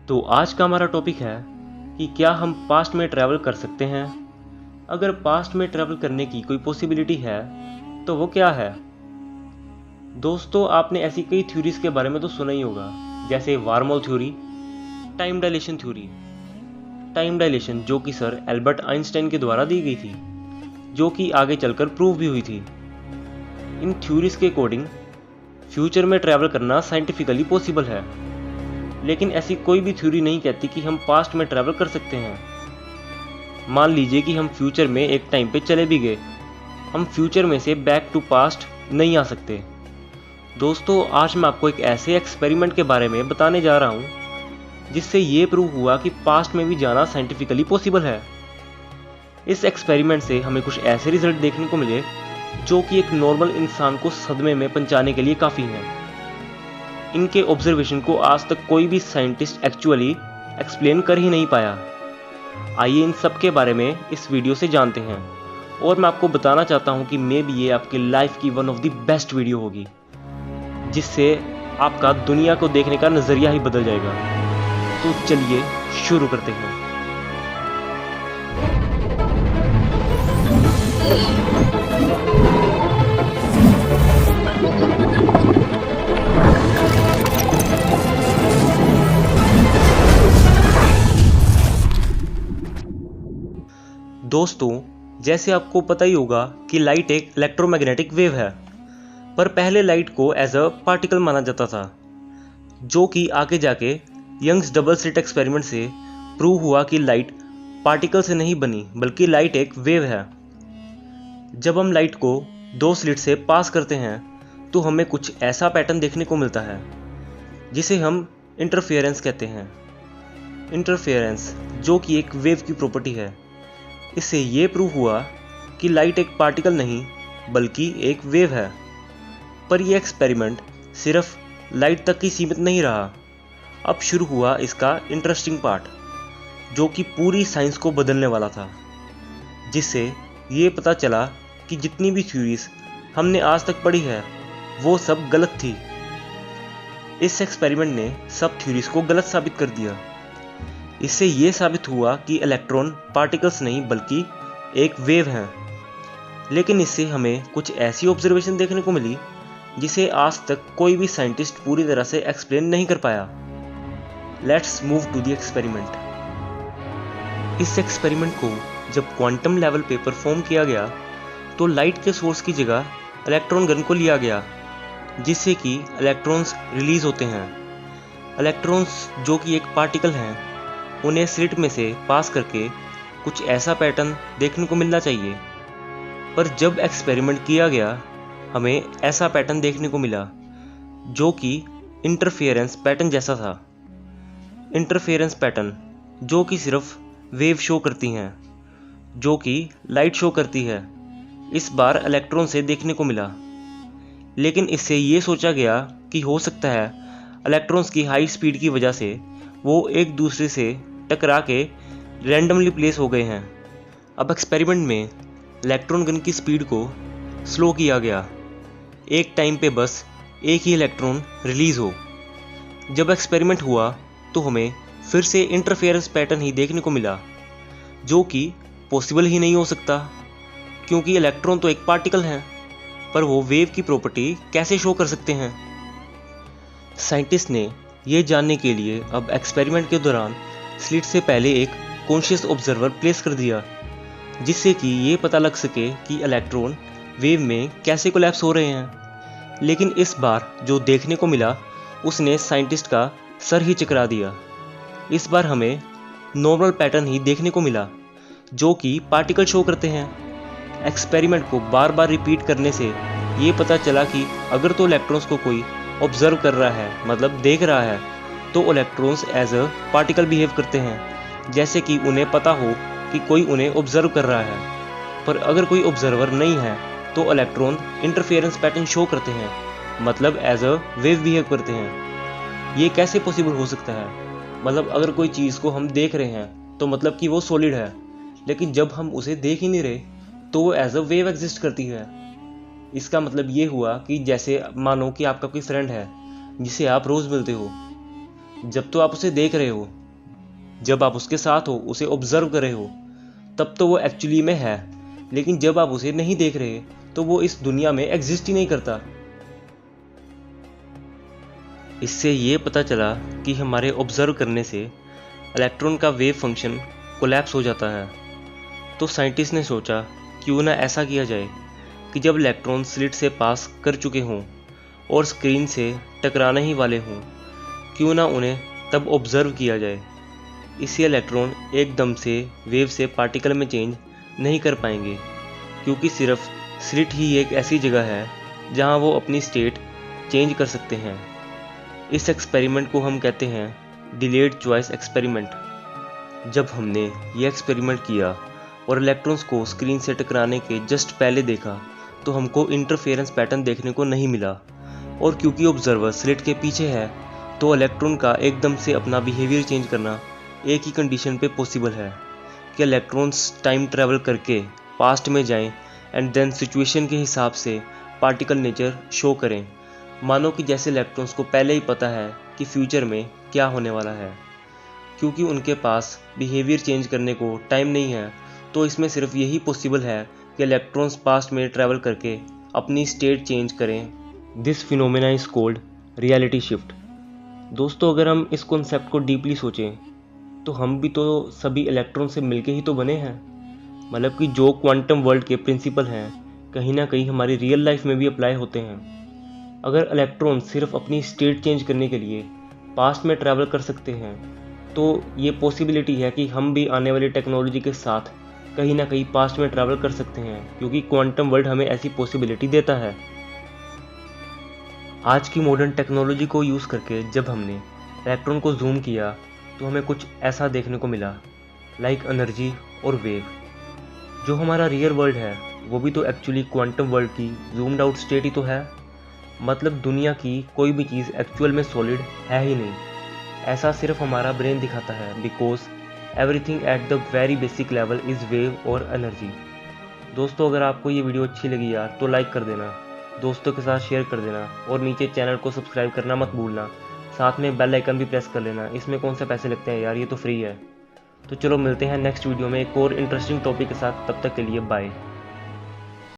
तो आज का हमारा टॉपिक है कि क्या हम पास्ट में ट्रैवल कर सकते हैं। अगर पास्ट में ट्रैवल करने की कोई पॉसिबिलिटी है तो वो क्या है। दोस्तों, आपने ऐसी कई थ्योरीज के बारे में तो सुना ही होगा, जैसे wormhole theory, time dilation theory. Time dilation जो कि सर एल्बर्ट आइंस्टाइन के द्वारा दी गई थी, जो कि आगे चलकर प्रूव भी हुई थी। इन थ्योरीज के अकॉर्डिंग फ्यूचर में ट्रैवल करना साइंटिफिकली पॉसिबल है, लेकिन ऐसी कोई भी थ्योरी नहीं कहती कि हम पास्ट में ट्रैवल कर सकते हैं। मान लीजिए कि हम फ्यूचर में एक टाइम पे चले भी गए, हम फ्यूचर में से बैक टू पास्ट नहीं आ सकते। दोस्तों, आज मैं आपको एक ऐसे एक्सपेरिमेंट के बारे में बताने जा रहा हूँ जिससे ये प्रूव हुआ कि पास्ट में भी जाना साइंटिफिकली पॉसिबल है। इस एक्सपेरिमेंट से हमें कुछ ऐसे रिजल्ट देखने को मिले जो कि एक नॉर्मल इंसान को सदमे में पहुंचाने के लिए काफ़ी हैं। इनके ऑब्जर्वेशन को आज तक कोई भी साइंटिस्ट एक्चुअली एक्सप्लेन कर ही नहीं पाया। आइए इन सब के बारे में इस वीडियो से जानते हैं, और मैं आपको बताना चाहता हूं कि मे बी ये आपकी लाइफ की one of the best video होगी, जिससे आपका दुनिया को देखने का नज़रिया ही बदल जाएगा। तो चलिए शुरू करते हैं। दोस्तों, जैसे आपको पता ही होगा कि लाइट एक इलेक्ट्रोमैग्नेटिक वेव है, पर पहले लाइट को एज अ पार्टिकल माना जाता था, जो कि आगे जाके यंग्स डबल स्लिट एक्सपेरिमेंट से प्रूव हुआ कि लाइट पार्टिकल से नहीं बनी, बल्कि लाइट एक वेव है। जब हम लाइट को दो स्लिट से पास करते हैं तो हमें कुछ ऐसा पैटर्न देखने को मिलता है जिसे हम इंटरफेरेंस कहते हैं। इंटरफेरेंस जो कि एक वेव की प्रॉपर्टी है। इससे ये प्रूव हुआ कि लाइट एक पार्टिकल नहीं बल्कि एक वेव है। पर यह एक्सपेरिमेंट सिर्फ लाइट तक ही सीमित नहीं रहा। अब शुरू हुआ इसका इंटरेस्टिंग पार्ट, जो कि पूरी साइंस को बदलने वाला था, जिससे ये पता चला कि जितनी भी थ्योरीज हमने आज तक पढ़ी है वो सब गलत थी। इस एक्सपेरिमेंट ने सब थ्योरीज को गलत साबित कर दिया। इससे ये साबित हुआ कि इलेक्ट्रॉन पार्टिकल्स नहीं बल्कि एक वेव हैं। लेकिन इससे हमें कुछ ऐसी ऑब्जर्वेशन देखने को मिली जिसे आज तक कोई भी साइंटिस्ट पूरी तरह से एक्सप्लेन नहीं कर पाया। Let's move to the experiment. इस एक्सपेरिमेंट को जब क्वांटम लेवल पे परफॉर्म किया गया तो लाइट के सोर्स की जगह इलेक्ट्रॉन गन को लिया गया, जिससे कि इलेक्ट्रॉन्स रिलीज होते हैं। इलेक्ट्रॉन्स जो कि एक पार्टिकल हैं, उन्हें स्लिट में से पास करके कुछ ऐसा पैटर्न देखने को मिलना चाहिए। पर जब एक्सपेरिमेंट किया गया हमें ऐसा पैटर्न देखने को मिला जो कि इंटरफेरेंस पैटर्न जैसा था। इंटरफेरेंस पैटर्न जो कि सिर्फ वेव शो करती हैं, जो कि लाइट शो करती है, इस बार इलेक्ट्रॉन से देखने को मिला। लेकिन इससे ये सोचा गया कि हो सकता है इलेक्ट्रॉन्स की हाई स्पीड की वजह से वो एक दूसरे से टकरा के रैंडमली प्लेस हो गए हैं। अब एक्सपेरिमेंट में इलेक्ट्रॉन गन की स्पीड को स्लो किया गया, एक टाइम पे बस एक ही इलेक्ट्रॉन रिलीज हो। जब एक्सपेरिमेंट हुआ तो हमें फिर से इंटरफेरेंस पैटर्न ही देखने को मिला, जो कि पॉसिबल ही नहीं हो सकता, क्योंकि इलेक्ट्रॉन तो एक पार्टिकल हैं, पर वो वेव की प्रॉपर्टी कैसे शो कर सकते हैं। साइंटिस्ट ने ये जानने के लिए अब एक्सपेरिमेंट के दौरान स्लिट से पहले एक कॉन्शियस ऑब्जर्वर प्लेस कर दिया, जिससे कि ये पता लग सके कि इलेक्ट्रॉन वेव में कैसे कोलैप्स हो रहे हैं। लेकिन इस बार जो देखने को मिला उसने साइंटिस्ट का सर ही चकरा दिया। इस बार हमें नॉर्मल पैटर्न ही देखने को मिला, जो कि पार्टिकल शो करते हैं। एक्सपेरिमेंट को बार बार रिपीट करने से ये पता चला कि अगर तो इलेक्ट्रॉन्स को कोई ऑब्जर्व कर रहा है, मतलब देख रहा है, तो electrons as a particle behave करते हैं, जैसे कि उन्हें पता हो कि कोई उन्हें ऑब्जर्व कर रहा है। पर अगर कोई ऑब्जर्वर नहीं है तो इलेक्ट्रॉन इंटरफेरेंस पैटर्न शो करते हैं, मतलब एज अ वेव बिहेव करते हैं। ये कैसे पॉसिबल हो सकता है? मतलब अगर कोई चीज़ को हम देख रहे हैं तो मतलब कि वो सॉलिड है, लेकिन जब हम उसे देख ही नहीं रहे तो वो एज अ वेव एग्जिस्ट करती है। इसका मतलब ये हुआ कि जैसे मानो कि आपका कोई फ्रेंड है जिसे आप रोज़ मिलते हो, जब तो आप उसे देख रहे हो, जब आप उसके साथ हो, उसे ऑब्जर्व कर रहे हो, तब तो वो एक्चुअली में है, लेकिन जब आप उसे नहीं देख रहे तो वो इस दुनिया में एग्जिस्ट ही नहीं करता। इससे ये पता चला कि हमारे ऑब्जर्व करने से इलेक्ट्रॉन का वेव फंक्शन कोलैप्स हो जाता है। तो साइंटिस्ट ने सोचा क्यों ना ऐसा किया जाए कि जब इलेक्ट्रॉन स्लिट से पास कर चुके हों और स्क्रीन से टकराने ही वाले हों, क्यों ना उन्हें तब ऑब्जर्व किया जाए। इससे इलेक्ट्रॉन एकदम से वेव से पार्टिकल में चेंज नहीं कर पाएंगे, क्योंकि सिर्फ स्लिट ही एक ऐसी जगह है जहां वो अपनी स्टेट चेंज कर सकते हैं। इस एक्सपेरिमेंट को हम कहते हैं डिलेड चॉइस एक्सपेरिमेंट। जब हमने ये एक्सपेरिमेंट किया और इलेक्ट्रॉन्स को स्क्रीन से टकराने के जस्ट पहले देखा तो हमको इंटरफेरेंस पैटर्न देखने को नहीं मिला, और क्योंकि ऑब्जर्वर स्लिट के पीछे है तो इलेक्ट्रॉन का एकदम से अपना बिहेवियर चेंज करना एक ही कंडीशन पे पॉसिबल है कि इलेक्ट्रॉन्स टाइम ट्रैवल करके पास्ट में जाएं एंड देन सिचुएशन के हिसाब से पार्टिकल नेचर शो करें। मानो कि जैसे इलेक्ट्रॉन्स को पहले ही पता है कि फ्यूचर में क्या होने वाला है। क्योंकि उनके पास बिहेवियर चेंज करने को टाइम नहीं है, तो इसमें सिर्फ यही पॉसिबल है कि इलेक्ट्रॉन्स पास्ट में ट्रैवल करके अपनी स्टेट चेंज करें। This phenomena is called reality shift. दोस्तों, अगर हम इस कॉन्सेप्ट को डीपली सोचें तो हम भी तो सभी इलेक्ट्रॉन से मिलके ही तो बने हैं। मतलब कि जो क्वांटम वर्ल्ड के प्रिंसिपल हैं कहीं ना कहीं हमारी रियल लाइफ में भी अप्लाई होते हैं। अगर इलेक्ट्रॉन सिर्फ अपनी स्टेट चेंज करने के लिए पास्ट में ट्रैवल कर सकते हैं, तो ये पॉसिबिलिटी है कि हम भी आने वाली टेक्नोलॉजी के साथ कहीं ना कहीं पास्ट में ट्रैवल कर सकते हैं, क्योंकि क्वांटम वर्ल्ड हमें ऐसी पॉसिबिलिटी देता है। आज की मॉडर्न टेक्नोलॉजी को यूज़ करके जब हमने इलेक्ट्रॉन को जूम किया तो हमें कुछ ऐसा देखने को मिला, लाइक एनर्जी और वेव। जो हमारा रियल वर्ल्ड है वो भी तो एक्चुअली क्वांटम वर्ल्ड की जूम्ड आउट स्टेट ही तो है। मतलब दुनिया की कोई भी चीज़ एक्चुअल में सॉलिड है ही नहीं, ऐसा सिर्फ हमारा ब्रेन दिखाता है, because everything at the very basic level is wave और एनर्जी। दोस्तों, अगर आपको ये वीडियो अच्छी लगी यार तो लाइक कर देना, दोस्तों के साथ शेयर कर देना, और नीचे चैनल को सब्सक्राइब करना मत भूलना। साथ में बेल आइकन भी प्रेस कर लेना, इसमें कौन से पैसे लगते हैं यार, ये तो फ्री है। तो चलो मिलते हैं नेक्स्ट वीडियो में एक और इंटरेस्टिंग टॉपिक के साथ, तब तक के लिए बाय।